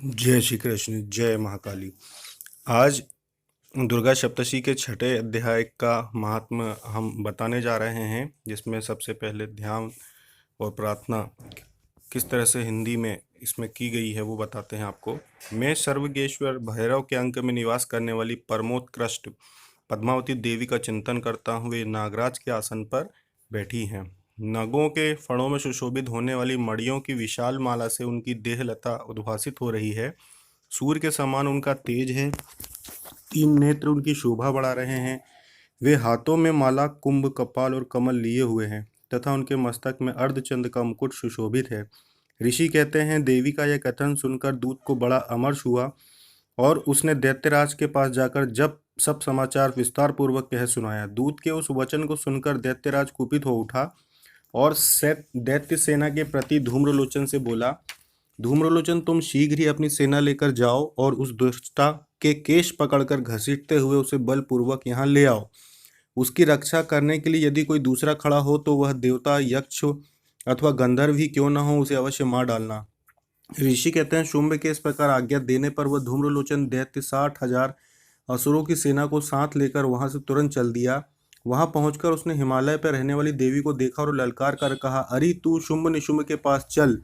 जय श्री कृष्ण, जय महाकाली। आज दुर्गा सप्तशती के छठे अध्याय का महात्म्य हम बताने जा रहे हैं, जिसमें सबसे पहले ध्यान और प्रार्थना किस तरह से हिंदी में इसमें की गई है वो बताते हैं आपको। मैं सर्वज्ञेश्वर भैरव के अंक में निवास करने वाली परमोत्कृष्ट पद्मावती देवी का चिंतन करता हूँ। वे नागराज के आसन पर बैठी हैं। नगों के फणों में सुशोभित होने वाली मणियों की विशाल माला से उनकी देहलता उद्भासित हो रही है। सूर्य के समान उनका तेज है। तीन नेत्र उनकी शोभा बढ़ा रहे हैं। वे हाथों में माला, कुंभ, कपाल और कमल लिए हुए हैं तथा उनके मस्तक में अर्धचंद्र का मुकुट सुशोभित है। ऋषि कहते हैं, देवी का यह कथन सुनकर दूत को बड़ा अमर्ष हुआ और उसने दैत्यराज के पास जाकर जब सब समाचार विस्तार पूर्वक कह सुनाया। दूत के उस वचन को सुनकर दैत्यराज कुपित हो उठा और दैत्य सेना के प्रति धूम्रलोचन से बोला, धूम्रलोचन, तुम शीघ्र ही अपनी सेना लेकर जाओ और उस दुष्टा के केश पकड़कर घसीटते हुए उसे बलपूर्वक यहाँ ले आओ। उसकी रक्षा करने के लिए यदि कोई दूसरा खड़ा हो तो वह देवता, यक्ष अथवा गंधर्व ही क्यों न हो, उसे अवश्य मार डालना। ऋषि कहते हैं, शुंभ के इस प्रकार आज्ञा देने पर वह धूम्रलोचन दैत्य 60,000 असुरों की सेना को साथ लेकर वहां से तुरंत चल दिया। वहां पहुंचकर उसने हिमालय पर रहने वाली देवी को देखा और ललकार कर कहा, अरे तू शुंभ निशुंभ के पास चल।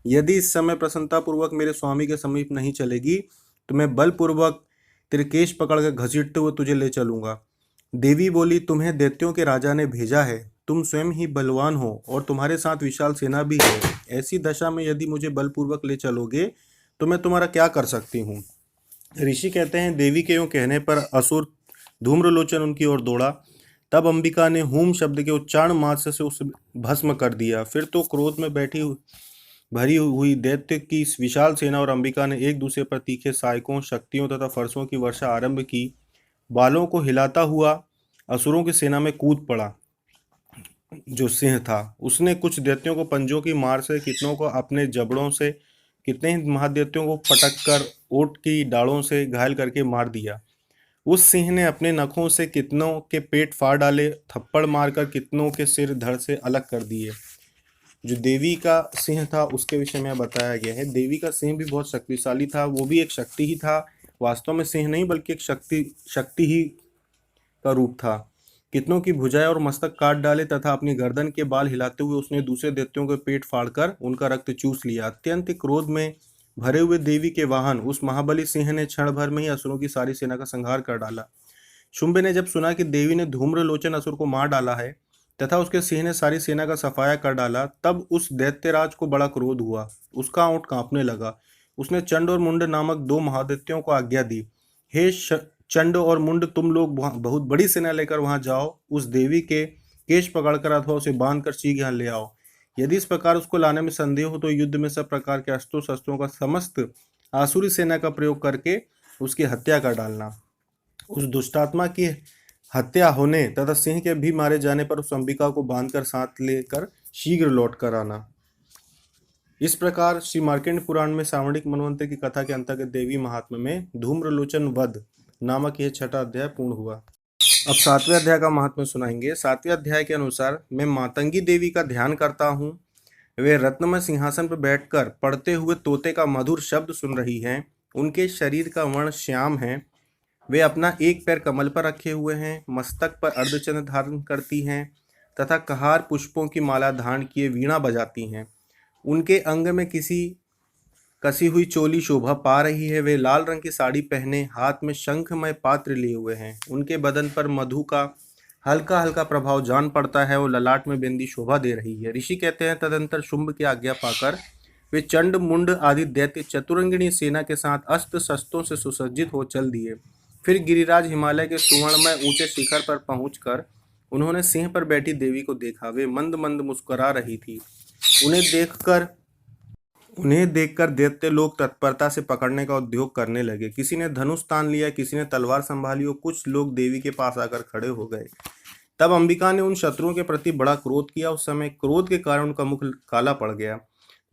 यदि इस समय प्रसन्नतापूर्वक मेरे स्वामी के समीप नहीं चलेगी तो मैं बलपूर्वक तेरे केश पकड़कर घसीटते हुए तुझे ले चलूंगा। देवी बोली, तुम्हें दैत्यों के राजा ने भेजा है। तुम स्वयं ही बलवान हो और तुम्हारे साथ विशाल सेना भी है। ऐसी दशा में यदि मुझे बलपूर्वक ले चलोगे तो मैं तुम्हारा क्या कर सकती हूँ। ऋषि कहते हैं, देवी के यूं कहने पर असुर धूम्रलोचन उनकी ओर दौड़ा। तब अंबिका ने हूम शब्द के उच्चारण मात्र से उसे भस्म कर दिया। फिर तो क्रोध में भरी हुई दैत्य की इस विशाल सेना और अंबिका ने एक दूसरे पर तीखे सायकों, शक्तियों तथा फरसों की वर्षा आरंभ की। बालों को हिलाता हुआ असुरों की सेना में कूद पड़ा। जो सिंह था उसने कुछ दैत्यों को पंजों की मार से, कितनों को अपने जबड़ों से, कितने ही महादैत्यों को पटक कर ओट की डालों से घायल करके मार दिया। उस सिंह ने अपने नखों से कितनों के पेट फाड़ डाले, थप्पड़ मारकर कितनों के सिर धड़ से अलग कर दिए। जो देवी का सिंह था उसके विषय में बताया गया है। देवी का सिंह भी बहुत शक्तिशाली था। वो भी एक शक्ति ही था, वास्तव में सिंह नहीं बल्कि एक शक्ति ही का रूप था। कितनों की भुजाएं और मस्तक काट डाले तथा अपनी गर्दन के बाल हिलाते हुए उसने दूसरे दैत्यों के पेट फाड़कर उनका रक्त चूस लिया। अत्यंत क्रोध में भरे हुए देवी के वाहन उस महाबली सिंह ने क्षण भर में ही असुरों की सारी सेना का संहार कर डाला। शुंभ ने जब सुना कि देवी ने धूम्रलोचन असुर को मार डाला है तथा उसके सिंह ने सारी सेना का सफाया कर डाला, तब उस दैत्यराज को बड़ा क्रोध हुआ। उसका ओंठ कांपने लगा। उसने चंड और मुंड नामक दो महादैत्यों को आज्ञा दी, हे चंड और मुंड, तुम लोग बहुत बड़ी सेना लेकर वहां जाओ। उस देवी के केश पकड़कर अथवा उसे बांधकर शीघ्र यहाँ ले आओ। यदि इस प्रकार उसको लाने में संदेह हो तो युद्ध में सब प्रकार के अस्त्रों शस्त्रों का समस्त आसुरी सेना का प्रयोग करके उसकी हत्या कर डालना। उस दुष्टात्मा की हत्या होने तथा सिंह के भी मारे जाने पर उस अंबिका को बांधकर साथ लेकर शीघ्र लौट कर आना। इस प्रकार श्री मार्कंड पुराण में सावर्णिक मनवंतर की कथा के अंतर्गत देवी महात्म्य में धूम्रलोचन वध नामक यह छठा अध्याय पूर्ण हुआ। अब सातवें अध्याय का महात्म्य सुनाएंगे। सातवें अध्याय के अनुसार, मैं मातंगी देवी का ध्यान करता हूँ। वे रत्नमय सिंहासन पर बैठकर पढ़ते हुए तोते का मधुर शब्द सुन रही हैं। उनके शरीर का वर्ण श्याम है। वे अपना एक पैर कमल पर रखे हुए हैं, मस्तक पर अर्धचंद्र धारण करती हैं तथा कहार पुष्पों की माला धारण किए वीणा बजाती हैं। उनके अंग में किसी कसी हुई चोली शोभा पा रही है। वे लाल रंग की साड़ी पहने हाथ में शंखमय पात्र लिए हुए हैं। उनके बदन पर मधु का हल्का हल्का प्रभाव जान पड़ता है और ललाट में बिंदी शोभा दे रही है। ऋषि कहते हैं, तदंतर शुंभ की आज्ञा पाकर वे चंड, मुंड आदि दैत्य चतुरंगिणी सेना के साथ अस्त्र शस्त्रों से सुसज्जित हो चल दिए। फिर गिरिराज हिमालय के सुवर्णमय ऊंचे शिखर पर पहुंचकर उन्होंने सिंह पर बैठी देवी को देखा। वे मंद मंद मुस्कुरा रही थी। उन्हें देखकर दैत्य लोग तत्परता से पकड़ने का उद्योग करने लगे। किसी ने धनुष तान लिया, किसी ने तलवार संभाली और कुछ लोग देवी के पास आकर खड़े हो गए। तब अंबिका ने उन शत्रुओं के प्रति बड़ा क्रोध किया। उस समय क्रोध के कारण उनका मुख काला पड़ गया,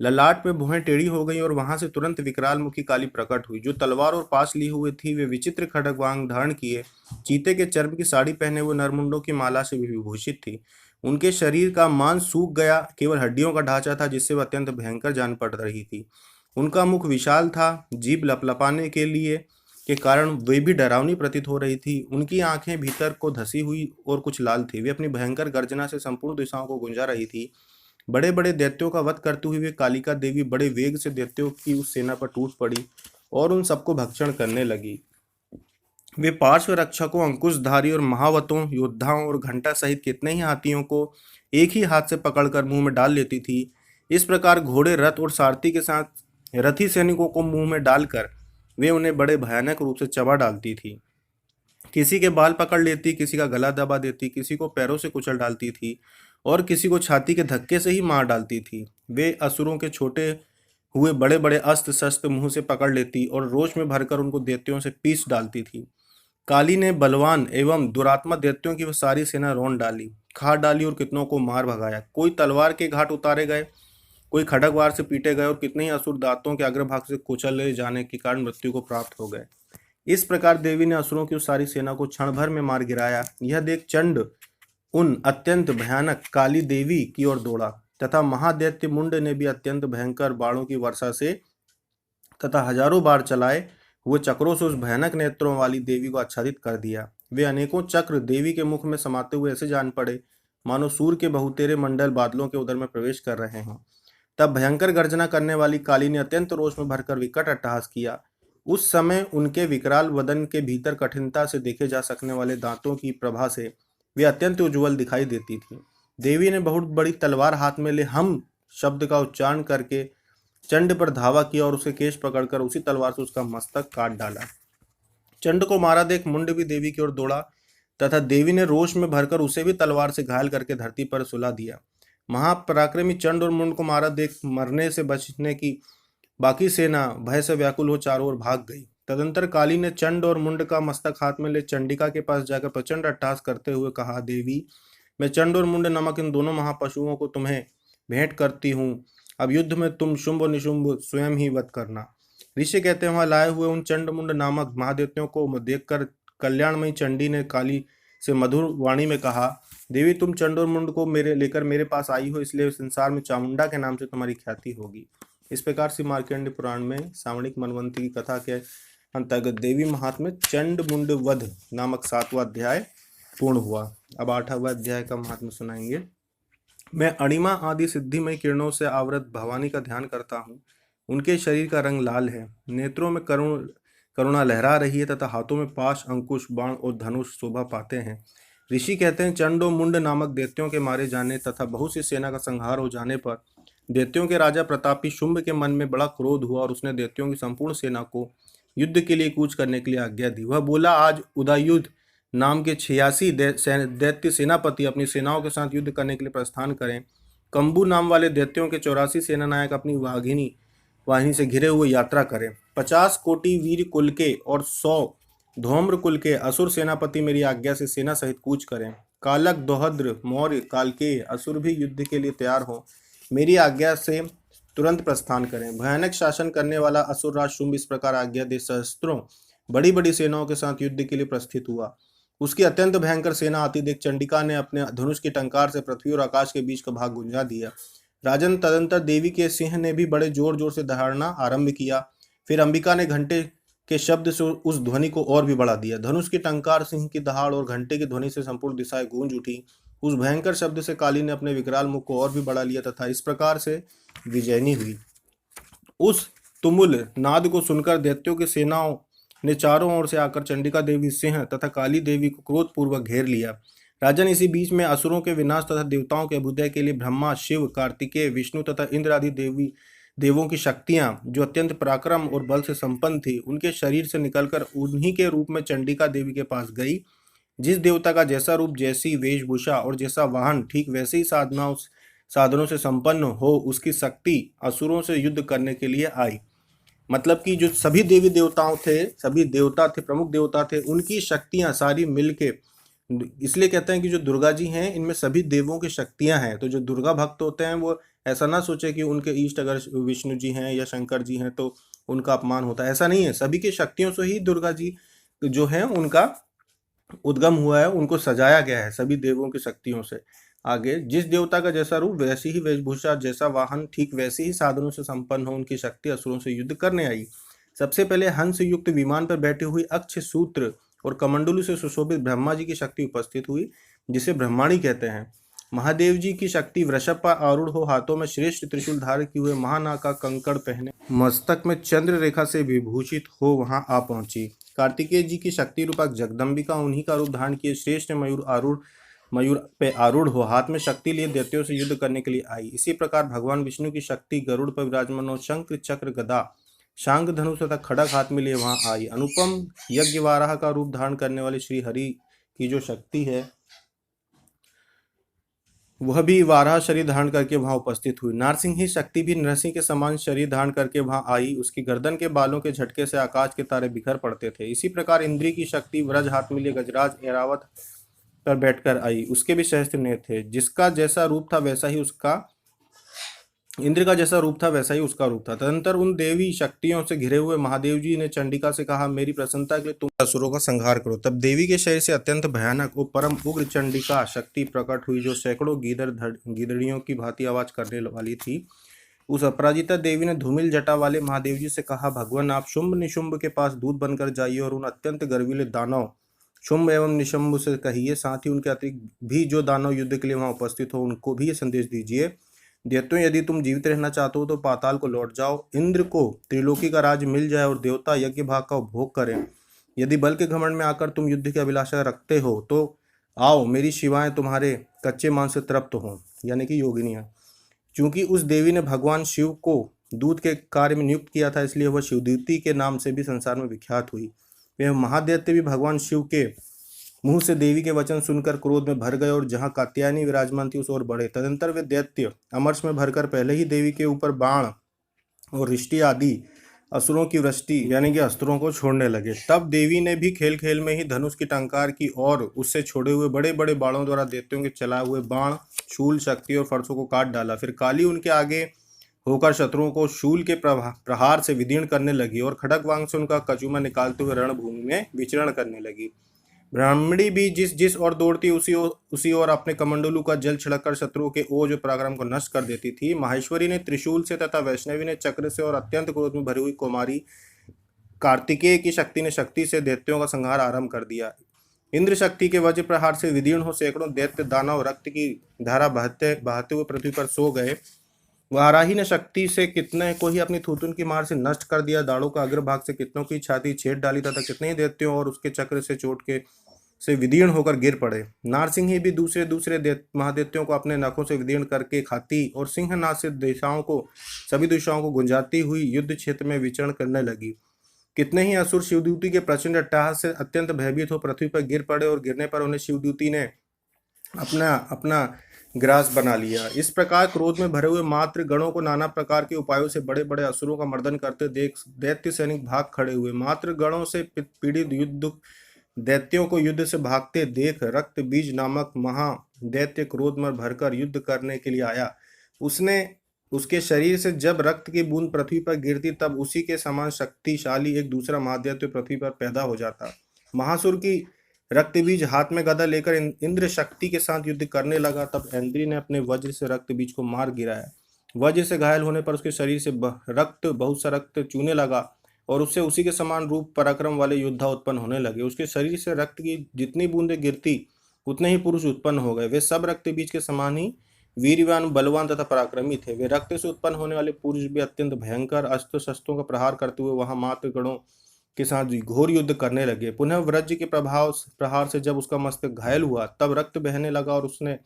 ललाट में भुहें टेढ़ी हो गई और वहां से तुरंत विकराल मुखी काली प्रकट हुई। जो तलवार और पास लिए हुए थी वे विचित्र खड्गवांग धारण किए, चीते के चर्म की साड़ी पहने हुए नरमुंडों की माला से विभूषित थी। उनके शरीर का मांस सूख गया, केवल हड्डियों का ढांचा था जिससे वह अत्यंत भयंकर जान पड़ रही थी। उनका मुख विशाल था, जीभ लपलपाने के कारण वे भी डरावनी प्रतीत हो रही थी। उनकी आंखें भीतर को धसी हुई और कुछ लाल थी। वे अपनी भयंकर गर्जना से संपूर्ण दिशाओं को गुंजा रही थी। बड़े बड़े दैत्यों का वध करते हुए वे कालिका देवी बड़े वेग से दैत्यों की उस सेना पर टूट पड़ी और उन सबको भक्षण करने लगी। वे पार्श्व रक्षकों, अंकुशधारी और महावतों, योद्धाओं और घंटा सहित कितने ही हाथियों को एक ही हाथ से पकड़कर मुंह में डाल लेती थी। इस प्रकार घोड़े, रथ और सारथी के साथ रथी सैनिकों को मुंह में डालकर वे उन्हें बड़े भयानक रूप से चबा डालती थी। किसी के बाल पकड़ लेती, किसी का गला दबा देती, किसी को पैरों से कुचल डालती थी और किसी को छाती के धक्के से ही मार डालती थी। वे असुरों के छोटे हुए बड़े बड़े अस्त्र शस्त्र मुंह से पकड़ लेती और रोष में भरकर उनको दैत्यों से पीस डालती थी। काली ने बलवान एवं दुरात्मा दैत्यों की वह सारी सेना रौंद डाली, खा डाली और कितनों को मार भगाया। कोई तलवार के घाट उतारे गए, कोई खड़ग वार से पीटे गए और कितने ही असुर दांतों के अग्रभाग से कुचले जाने के कारण मृत्यु को प्राप्त हो गए। इस प्रकार देवी ने असुरों की उस सारी सेना को क्षण भर में मार गिराया। यह देख चंड उन अत्यंत भयानक काली देवी की ओर दौड़ा तथा महादैत्य मुंड ने भी अत्यंत भयंकर बाणों की वर्षा से तथा हजारों बार चलाए हुए चक्रों से उस भयानक नेत्रों वाली देवी को आच्छादित कर दिया। वे अनेकों चक्र देवी के मुख में समाते हुए ऐसे जान पड़े मानो सूर्य के बहुतेरे मंडल बादलों के उदर में प्रवेश कर रहे हों। तब भयंकर गर्जना करने वाली काली ने अत्यंत रोष में भरकर विकट अट्टहास किया। उस समय उनके विकराल वदन के भीतर कठिनता से देखे जा सकने वाले दांतों की प्रभा से वे अत्यंत उज्ज्वल दिखाई देती थी। देवी ने बहुत बड़ी तलवार हाथ में ले हम शब्द का उच्चारण करके चंड पर धावा किया और उसे केश पकड़कर उसी तलवार से उसका मस्तक काट डाला। चंड को मारा देख मुंड भी देवी की ओर दौड़ा तथा देवी ने रोष में भरकर उसे भी तलवार से घायल करके धरती पर सुला दिया। महापराक्रमी चंड और मुंड को मारा देख मरने से बचने की बाकी सेना भय से व्याकुल हो चारों ओर भाग गई। तदंतर काली ने चंड और मुंड का मस्तक हाथ में ले चंडिका के पास जाकर प्रचंड अट्टहास करते हुए कहा, देवी, मैं चंड और मुंड नामक इन दोनों महापशुओं को तुम्हें भेंट करती हूँ। अब युद्ध में तुम शुंभ और निशुंभ स्वयं ही वध करना। ऋषि कहते हैं, वहां लाए हुए उन चंड मुंड नामक महादेवताओं को देखकर कल्याणमयी चंडी ने काली से मधुर वाणी में कहा, देवी, तुम चंड और मुंड को मेरे पास आई हो, इसलिए संसार में चामुंडा के नाम से तुम्हारी ख्याति होगी। इस प्रकार से मार्कंडेय पुराण में सावणिक मनवंती की कथा के अंतर्गत देवी महात्म्य चंड मुंड वध नामक 7वां अध्याय पूर्ण हुआ। अब 8वां अध्याय का महात्म्य सुनाएंगे। मैं अणिमा आदि सिद्धिमय किरणों से आवृत भवानी का ध्यान करता हूँ। उनके शरीर का रंग लाल है, नेत्रों में करुणा लहरा रही है तथा हाथों में पाश, अंकुश, बाण और धनुष शोभा पाते हैं। ऋषि कहते हैं, चंड और मुंड नामक दैत्यों के मारे जाने तथा बहुत सी सेना का संहार हो जाने पर दैत्यों के राजा प्रतापी शुंभ के मन में बड़ा क्रोध हुआ और उसने दैत्यों की संपूर्ण सेना को युद्ध के लिए कूच करने के लिए आज्ञा दी। वह बोला, आज उदयुद्ध नाम के 86 दैत्य सेनापति अपनी सेनाओं के साथ युद्ध करने के लिए प्रस्थान करें। कंबू नाम वाले दैत्यों के 84 सेनानायक अपनी वाहिनी से घिरे हुए यात्रा करें। 50 कोटि वीर कुल के और 100 धौम्र कुल के असुर सेनापति मेरी आज्ञा से सेना सहित कूच करें। कालक, दोहद्र, मौर्य, कालकेय असुर भी युद्ध के लिए तैयार हो मेरी आज्ञा से तुरंत प्रस्थान करें। भयानक शासन करने वाला असुरराज शुंभ इस प्रकार आज्ञा दे सहस्त्रों बड़ी बड़ी सेनाओं के साथ युद्ध के लिए प्रस्थित हुआ। उसकी अत्यंत भयंकर सेना आती देख चंडिका ने अपने धनुष की टंकार से पृथ्वी और आकाश के बीच का भाग गुंजा दिया। राजन, तदंतर देवी के सिंह ने भी बड़े जोर जोर से दहाड़ना आरंभ किया। फिर अंबिका ने घंटे के शब्द से उस ध्वनि को और भी बढ़ा दिया। धनुष की टंकार, सिंह की दहाड़ और घंटे की ध्वनि से संपूर्ण दिशाएं गूंज उठी। उस भयंकर शब्द से काली ने अपने विकराल मुख को और भी बढ़ा लिया तथा इस प्रकार से विजयनी हुई। उस तुमुल नाद को सुनकर दैत्यों की सेनाओं ने चारों ओर से आकर चंडिका देवी, सिंह तथा काली देवी को क्रोधपूर्वक घेर लिया। राजन, इसी बीच में असुरों के विनाश तथा देवताओं के अभ्युदय के लिए ब्रह्मा, शिव, कार्तिकेय, विष्णु तथा इंद्र आदि देवों की शक्तियां, जो अत्यंत पराक्रम और बल से संपन्न थी, उनके शरीर से निकलकर उन्हीं के रूप में चंडिका देवी के पास गई। जिस देवता का जैसा रूप, जैसी वेशभूषा और जैसा वाहन, ठीक वैसे ही साधनों से संपन्न हो, उसकी शक्ति असुरों से युद्ध करने के लिए आई। मतलब कि जो सभी देवी देवताओं थे, सभी देवता थे, प्रमुख देवता थे, उनकी शक्तियां सारी मिलके, इसलिए कहते हैं कि जो दुर्गा जी हैं, इनमें सभी देवों की शक्तियां हैं। तो जो दुर्गा भक्त होते हैं वो ऐसा ना सोचे कि उनके इष्ट अगर विष्णु जी हैं या शंकर जी हैं तो उनका अपमान होता है, ऐसा नहीं है। सभी की शक्तियों से ही दुर्गा जी जो है उनका उद्गम हुआ है, उनको सजाया गया है सभी देवों की शक्तियों से। आगे, जिस देवता का जैसा रूप वैसी ही वेशभूषा, जैसा वाहन, ठीक वैसे ही साधनों से संपन्न हो उनकी शक्ति असुरों से युद्ध करने आई। सबसे पहले हंस युक्त विमान पर बैठे हुई अक्ष सूत्र और कमंडलू से सुशोभित ब्रह्मा जी की शक्ति उपस्थित हुई, जिसे ब्रह्माणी कहते हैं। महादेव जी की शक्ति वृषभ पर आरूढ़ हो, हाथों में श्रेष्ठ त्रिशूल धारण किए हुए, महानाका कंकड़ पहने, मस्तक में चंद्र रेखा से विभूषित हो वहां आ पहुंची। कार्तिकेय जी की शक्ति रूपक जगदम्बिका उन्हीं का रूप धारण किए श्रेष्ठ मयूर पे आरूढ़ हो, हाथ में शक्ति लिए दैत्यों से युद्ध करने के लिए आई। इसी प्रकार भगवान विष्णु की शक्ति गरुड़ पर विराजमान हो, शंख चक्र गदा शांग धनुष तथा खड़ग हाथ में लिए वहां आई। अनुपम यज्ञ वाराह का रूप धारण करने वाले श्री हरि की जो शक्ति है वह भी वाराह शरीर धारण करके वहां उपस्थित हुई। नारसिंह ही शक्ति भी नरसिंह के समान शरीर धारण करके वहां आई। उसकी गर्दन के बालों के झटके से आकाश के तारे बिखर पड़ते थे। इसी प्रकार इंद्री की शक्ति व्रज हाथ में लिए गजराज ऐरावत पर बैठकर आई। उसके भी सहस्त्र नेत्र थे। जिसका जैसा रूप था वैसा ही उसका इंद्र का जैसा रूप था वैसा ही उसका रूप था। तदंतर उन देवी शक्तियों से घिरे हुए महादेव जी ने चंडिका से कहा, मेरी प्रसन्नता के लिए तुम असुरों का संहार करो। तब देवी के शरीर से अत्यंत भयानक और परम उग्र चंडिका शक्ति प्रकट हुई, जो सैकड़ों गीदड़ियों की भांति आवाज करने वाली थी। उस अपराजिता देवी ने धूमिल जटा वाले महादेव जी से कहा, भगवान आप शुंभ निशुंभ के पास दूत बनकर जाइए और उन अत्यंत गर्वीले दानव शुंभ एवं निशुंभ से कहिए, साथ ही उनके अतिरिक्त भी जो दानव युद्ध के लिए वहां उपस्थित हो उनको भी ये संदेश दीजिए, दैत्यों यदि तुम जीवित रहना चाहते हो तो पाताल को लौट जाओ, इंद्र को त्रिलोकी का राज मिल जाए और देवता यज्ञ भाग का उपभोग करें। यदि बल के घमंड में आकर तुम युद्ध की अभिलाषा रखते हो तो आओ, मेरी शिवाएं तुम्हारे कच्चे मांस से तृप्त हों, यानी कि योगिनियां। चूंकि उस देवी ने भगवान शिव को दूत के कार्य में नियुक्त किया था, इसलिए वह शिवदूती के नाम से भी संसार में विख्यात हुई। वह महादैत्य भी भगवान शिव के मुंह से देवी के वचन सुनकर क्रोध में भर गए और जहां कात्यायनी विराजमान थी उस ओर बढ़े। तदंतर वे दैत्य अमरश में भरकर पहले ही देवी के ऊपर बाण और रिष्टि आदि असुरों की वृष्टि यानी कि अस्त्रों को छोड़ने लगे। तब देवी ने भी खेल खेल में ही धनुष की टंकार की और उससे छोड़े हुए बड़े बड़े बाणों द्वारा दैत्यों के चलाए हुए बाण, शूल, शक्ति और फरसों को काट डाला। फिर काली उनके आगे होकर शत्रुओं को शूल के प्रहार से विदीर्ण करने लगी और खड़गवांग से उनका कचूमा निकालते हुए रणभूमि में विचरण करने लगी। ब्राह्मणी भी जिस ओर दौड़ती उसी ओर अपने कमंडलू का जल छिड़ककर शत्रुओं के ओज पराक्रम को नष्ट कर देती थी। माहेश्वरी ने त्रिशूल से तथा वैष्णवी ने चक्र से और अत्यंत क्रोध में भरी हुई कुमारी कार्तिकेय की शक्ति ने शक्ति से दैत्यों का संहार आरंभ कर दिया। इंद्र शक्ति के वज्र प्रहार से विदीर्ण हो सैकड़ों दैत्य दानव रक्त की धारा बहते बहते हुए पृथ्वी पर सो गए। वाराही ने शक्ति से कितने को ही अपनी थूथुन की मार से नष्ट कर दिया। दाड़ों का अग्रभाग से कितनों की छाती छेद डाली तथा कितने ही दैत्यों और उसके चक्र से चोट के से विदीर्ण होकर गिर पड़े। नारसिंह ही भी दूसरे महादैत्यों को अपने नखों से विदीर्ण करके खाती और सिंहनाद से सभी दिशाओं को गुंजाती हुई युद्ध क्षेत्र में विचरण करने लगी। कितने ही असुर शिवदूती के प्रचंड अट्टहास से अत्यंत भयभीत हो पृथ्वी पर गिर पड़े और गिरने पर उन्हें शिवदूती ने अपना अपना ग्रास बना लिया। इस प्रकार क्रोध में भरे हुए मात्र गणों को नाना प्रकार के उपायों से बड़े बड़े असुरों का मर्दन करते देख दैत्य सैनिक भाग खड़े हुए। मात्र गणों से पीड़ित युद्ध दैत्यों को युद्ध से भागते देख रक्त बीज नामक महा दैत्य क्रोध में भरकर युद्ध करने के लिए आया। उसके शरीर से जब रक्त की बूंद पृथ्वी पर गिरती तब उसी के समान शक्तिशाली एक दूसरा महादैत्य पृथ्वी पर पैदा हो जाता। महासुर की रक्त बीज हाथ में गदा लेकर इंद्र शक्ति के साथ युद्ध करने लगा। तब इंद्री ने अपने वज्र से रक्त बीज को मार गिराया। वज्र से घायल होने पर उसके शरीर से बहुत सा रक्त चूने लगा और उससे उसी के समान रूप पराक्रम वाले योद्धा उत्पन्न होने लगे। उसके शरीर से रक्त की जितनी बूंदें गिरती उतने ही पुरुष उत्पन्न हो गए। वे सब रक्त बीज के समान ही वीरवान, बलवान तथा पराक्रमी थे। वे रक्त से उत्पन्न होने वाले पुरुष भी अत्यंत भयंकर अस्त्र शस्त्रों का प्रहार करते हुए वहां मात्र गणों के साथ घोर युद्ध करने लगे। पुनः वज्र के प्रहार से जब उसका मस्तक घायल हुआ तब रक्त बहने लगा और उसने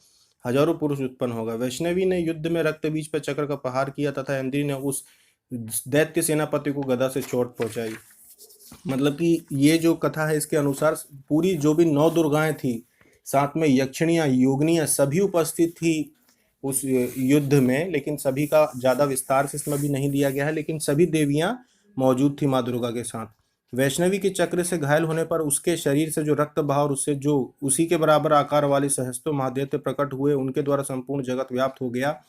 हजारों पुरुष उत्पन्न हो गए। वैष्णवी ने युद्ध में रक्त बीज पर चक्र का प्रहार किया तथा इंद्री ने उस दैत्य सेनापति को गदा से चोट पहुंचाई। मतलब कि ये जो कथा है इसके अनुसार पूरी जो भी 9 दुर्गाएं थी, साथ में यक्षिणियां, योगिनियां सभी उपस्थित थी उस युद्ध में, लेकिन सभी का ज्यादा विस्तार से इसमें भी नहीं दिया गया है, लेकिन सभी देवियां मौजूद थी माँ दुर्गा के साथ। वैष्णवी के चक्र से घायल होने पर उसके शरीर से जो रक्त बहा और उससे जो उसी के बराबर आकार वाले सहस्त्रों महादैत्य प्रकट हुए, उनके द्वारा संपूर्ण जगत व्याप्त हो गया।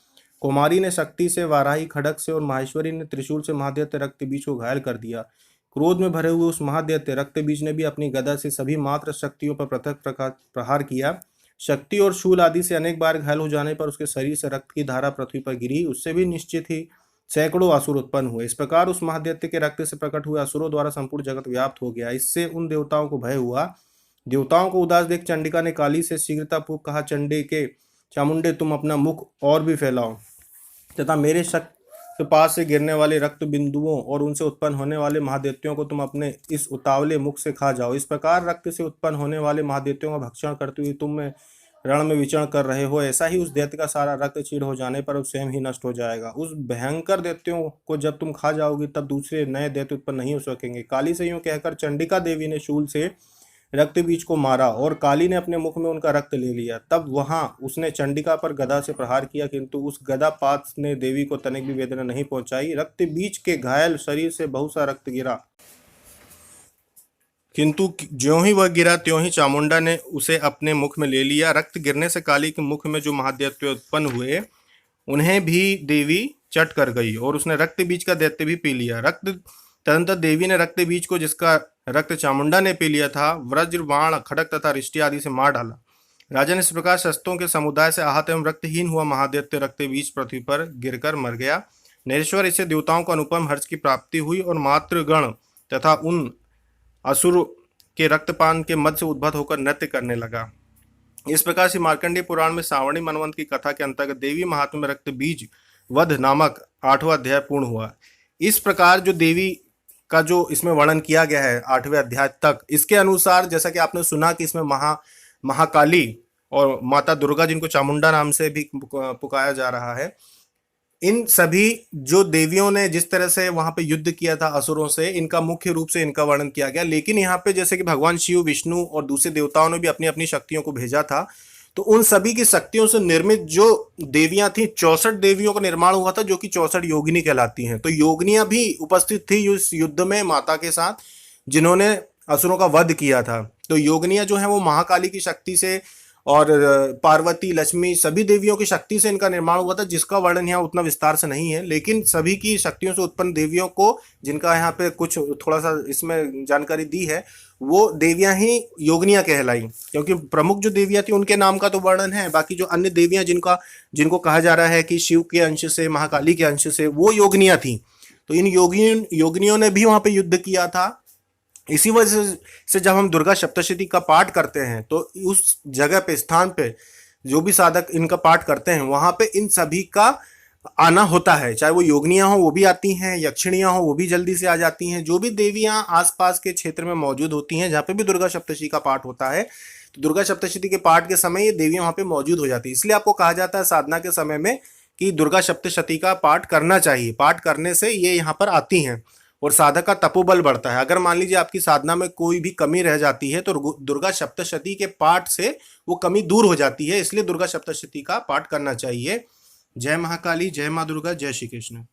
कुमारी ने शक्ति से, वाराही खड़ग से और माहेश्वरी ने त्रिशूल से महादैत्य रक्त बीज को घायल कर दिया। क्रोध में भरे हुए उस महादैत्य रक्त बीज ने भी अपनी गदा से सभी मात्र शक्तियों पर पृथक प्रहार किया। शक्ति और शूल आदि से अनेक बार घायल हो जाने पर उसके शरीर से रक्त की धारा पृथ्वी पर गिरी, उससे भी निश्चित ही सैकड़ों असुर उत्पन्न हुए। इस प्रकार उस महादैत्य के रक्त से प्रकट हुए असुरों द्वारा संपूर्ण जगत व्याप्त हो गया। इससे उन देवताओं को भय हुआ। देवताओं को उदास देख चंडिका ने काली से शीघ्रतापूर्वक कहा, चंडिके चामुंडे, तुम अपना मुख और भी फैलाओ तथा मेरे शक के पास से गिरने वाले रक्त बिंदुओं और उनसे उत्पन्न होने वाले महादैत्यों को तुम अपने इस उतावले मुख से खा जाओ। इस प्रकार रक्त से उत्पन्न होने वाले महादैत्यों का भक्षण करते हुए तुम में रण में विचरण कर रहे हो, ऐसा ही उस दैत्य का सारा रक्त चीर हो जाने पर उस स्वयं ही नष्ट हो जाएगा। उस भयंकर दैत्यों को जब तुम खा जाओगी तब दूसरे नए दैत्य उत्पन्न नहीं हो सकेंगे। काली से यूं कहकर चंडिका देवी ने शूल से रक्त बीज को मारा और काली ने अपने मुख में उनका रक्त ले लिया। तब वहां उसने चंडिका पर गदा से प्रहार किया, किंतु उस गदा पात ने देवी को तनिक भी वेदना नहीं पहुंचाई। रक्त बीज के घायल शरीर से बहुत सा रक्त गिरा, किंतु ज्यों ही वह गिरा त्यों ही चामुंडा ने उसे अपने मुख में ले लिया। रक्त गिरने से काली के मुख में जो महादैत्य उत्पन्न हुए उन्हें भी देवी चट कर गई और उसने रक्त बीज का दैत्य भी पी लिया। तदंतर देवी ने रक्त बीज को, जिसका रक्त चामुंडा ने पी लिया था, वज्र, बाण, खड़क तथा रिष्टि आदि से मार डाला। राजा ने इस प्रकार शस्त्रों के समुदाय से आहत एवं रक्तहीन हुआ महादैत्य रक्त बीज पृथ्वी पर गिरकर मर गया। नरेश्वर, इससे देवताओं को अनुपम हर्ष की प्राप्ति हुई और मातृगण तथा उन असुर के रक्तपान के मद से उद्भत होकर नृत्य करने लगा। इस प्रकार से मार्कंडेय पुराण में सावणी मनवंत की कथा के अंतर्गत देवी महात्म्य में रक्त बीज वध नामक 8वां अध्याय पूर्ण हुआ। इस प्रकार जो देवी का जो इसमें वर्णन किया गया है 8वें अध्याय तक, इसके अनुसार जैसा कि आपने सुना कि इसमें महाकाली और माता दुर्गा, जिनको चामुंडा नाम से भी पुकारा जा रहा है, इन सभी जो देवियों ने जिस तरह से वहां पे युद्ध किया था असुरों से, इनका मुख्य रूप से इनका वर्णन किया गया। लेकिन यहाँ पे जैसे कि भगवान शिव, विष्णु और दूसरे देवताओं ने भी अपनी अपनी शक्तियों को भेजा था, तो उन सभी की शक्तियों से निर्मित जो देवियां थी, 64 देवियों का निर्माण हुआ था, जो कि 64 योगिनी कहलाती हैं। तो योगिनियां भी उपस्थित थी इस युद्ध में माता के साथ, जिन्होंने असुरों का वध किया था। तो योगिनियां जो है वो महाकाली की शक्ति से और पार्वती, लक्ष्मी, सभी देवियों की शक्ति से इनका निर्माण हुआ था, जिसका वर्णन यहाँ उतना विस्तार से नहीं है। लेकिन सभी की शक्तियों से उत्पन्न देवियों को, जिनका यहाँ पे कुछ थोड़ा सा इसमें जानकारी दी है, वो देवियां ही योगिनियां कहलाई। क्योंकि प्रमुख जो देवियां थी उनके नाम का तो वर्णन है, बाकी जो अन्य देवियां जिनको कहा जा रहा है कि शिव के अंश से, महाकाली के अंश से, वो योगिनियां थी। तो इन योगिनियों ने भी वहां पे युद्ध किया था। इसी वजह से जब हम दुर्गा सप्तशती का पाठ करते हैं तो उस जगह पे, स्थान पे जो भी साधक इनका पाठ करते हैं, वहां पे इन सभी का आना होता है। चाहे वो योगिनियां हो वो भी आती हैं, यक्षिणियां हो वो भी जल्दी से आ जाती हैं। जो भी देवियां आसपास के क्षेत्र में मौजूद होती हैं, जहाँ पे भी दुर्गा सप्तशती का पाठ होता है, तो दुर्गा सप्तशती के पाठ के समय ये देवियां वहां पे मौजूद हो जाती है। इसलिए आपको कहा जाता है साधना के समय में कि दुर्गा सप्तशती का पाठ करना चाहिए। पाठ करने से ये यहाँ पर आती हैं और साधक का तपोबल बढ़ता है। अगर मान लीजिए आपकी साधना में कोई भी कमी रह जाती है तो दुर्गा सप्तशती के पाठ से वो कमी दूर हो जाती है। इसलिए दुर्गा सप्तशती का पाठ करना चाहिए। जय महाकाली, जय माँ दुर्गा, जय श्री कृष्ण।